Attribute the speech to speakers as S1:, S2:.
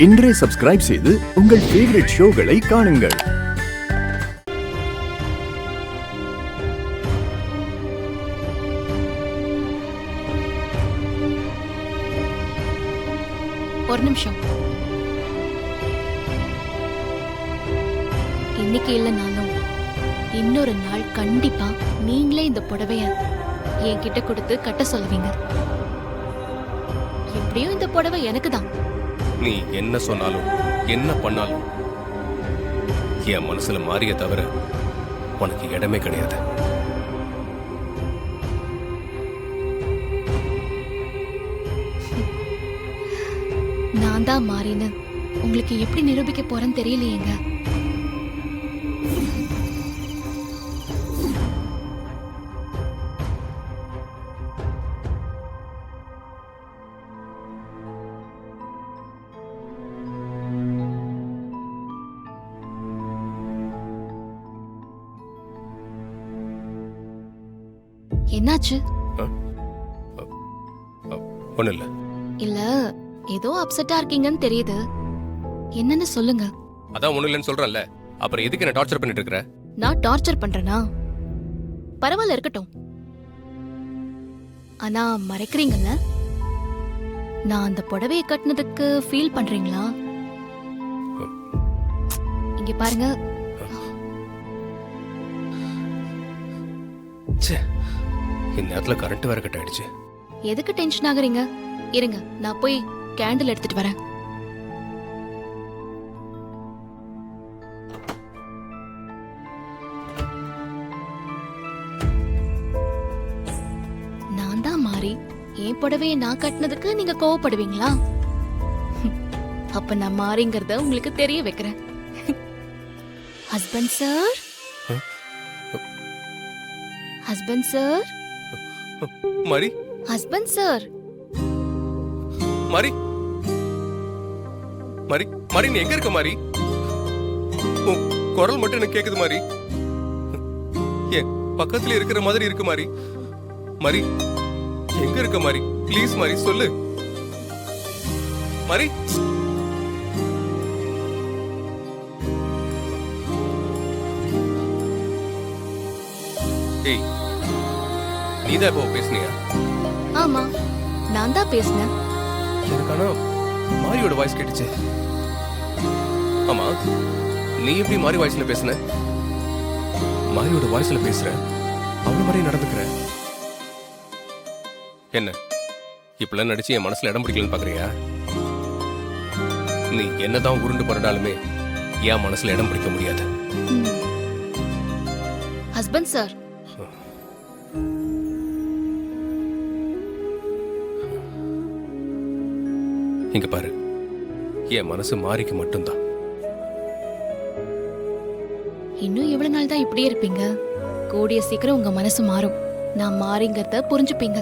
S1: இன்றே சப்ஸ்கிரைப் செய்து உங்கள் ஃபேவரட் ஷோகளை காணுங்கள்.
S2: ஒரு நிமிஷம். இன்னைக்கு இல்லைனாலும் இன்னொரு நாள் கண்டிப்பா நீங்களே இந்த புடவைய என்கிட்ட கொடுத்து கட்ட சொல்லுவீங்க. எப்படியும் இந்த புடவை எனக்கு தான்.
S3: நீ என்ன சொன்னாலும் என்ன பண்ணாலும் என் மனசுல மாறிய தவிர உனக்கு இடமே கிடையாது.
S2: நான் தான் மாறினு உங்களுக்கு எப்படி நிரூபிக்க போறேன்னு தெரியலையேங்க. என்னாச்சு?
S3: ஒண்ணு இல்ல.
S2: இல்ல ஏதோ அப்செட்டா இருக்கீங்கன்னு தெரியுது. என்னன்னு சொல்லுங்க.
S3: அதான் ஒண்ணு இல்லைன்னு சொல்றேன்ல, அப்புறம் எதுக்கு என்ன டார்ச்சர் பண்ணிட்டு இருக்கற?
S2: நான் டார்ச்சர் பண்றேனா? பரவாயில்ல, இருக்கட்டும். ஆனா மறைக்கிறீங்கல்ல, நான் அந்த புடவையை கட்டினதுக்கு ஃபீல் பண்றீங்களா? இங்க பாருங்க.
S3: இந்த நேரத்துல கரண்ட் வேற கட் ஆயிடுச்சு.
S2: எதுக்கு டென்ஷன் ஆகுறீங்க? இருங்க, நான் போய் கேண்டில் எடுத்துட்டு வரேன். நான் தான் மாறி என் புடவையை நான் கட்டினதுக்கு நீங்க கோவப்படுவீங்களா? அப்ப நான் மாறிங்கிறத உங்களுக்கு தெரிய வைக்கிறேன். ஹஸ்பண்ட் சார், ஹஸ்பண்ட் சார்,
S3: மாரி,
S2: ஹஸ்பண்ட் சார்,
S3: மாரி, மாரி, மாரி, நீ எங்க இருக்க மாரி? குரல் மட்டும் எனக்கு கேக்குது மாரி. ஏன் பக்கத்துல இருக்கிற மாதிரி இருக்கு மாரி. மாரி, எங்க இருக்க மாரி? ப்ளீஸ் மாரி சொல்லு மாரி. ஏய், நீதான் இப்போ பேசுனியா?
S2: ஆமா, நான் தான் பேசினேன்.
S3: எனக்கான மாரியோட வாய்ஸ் கேட்டுச்சு. ஆமா, நீ எப்படி மாரி வாய்ஸ்ல பேசுன? மாரியோட வாய்ஸ்ல பேசுற, அவள மாதிரி நடந்துக்கிற. என்ன இப்பெல்லாம் நடிச்சு என் மனசுல இடம் பிடிக்கலன்னு பாக்குறியா? நீ என்னதான் உருண்டு பரண்டாலுமே என் மனசுல இடம் பிடிக்க முடியாது.
S2: ஹஸ்பண்ட் சார்,
S3: இங்க பாரு, என் மனசு மாரிக்கு மட்டும்தான்.
S2: இன்னும் எவ்வளவு நாள் தான் இப்படியே இருப்பீங்க? கூடிய சீக்கிரம் உங்க மனசு மாறும். நான் மாறிங்கிறத புரிஞ்சுப்பீங்க.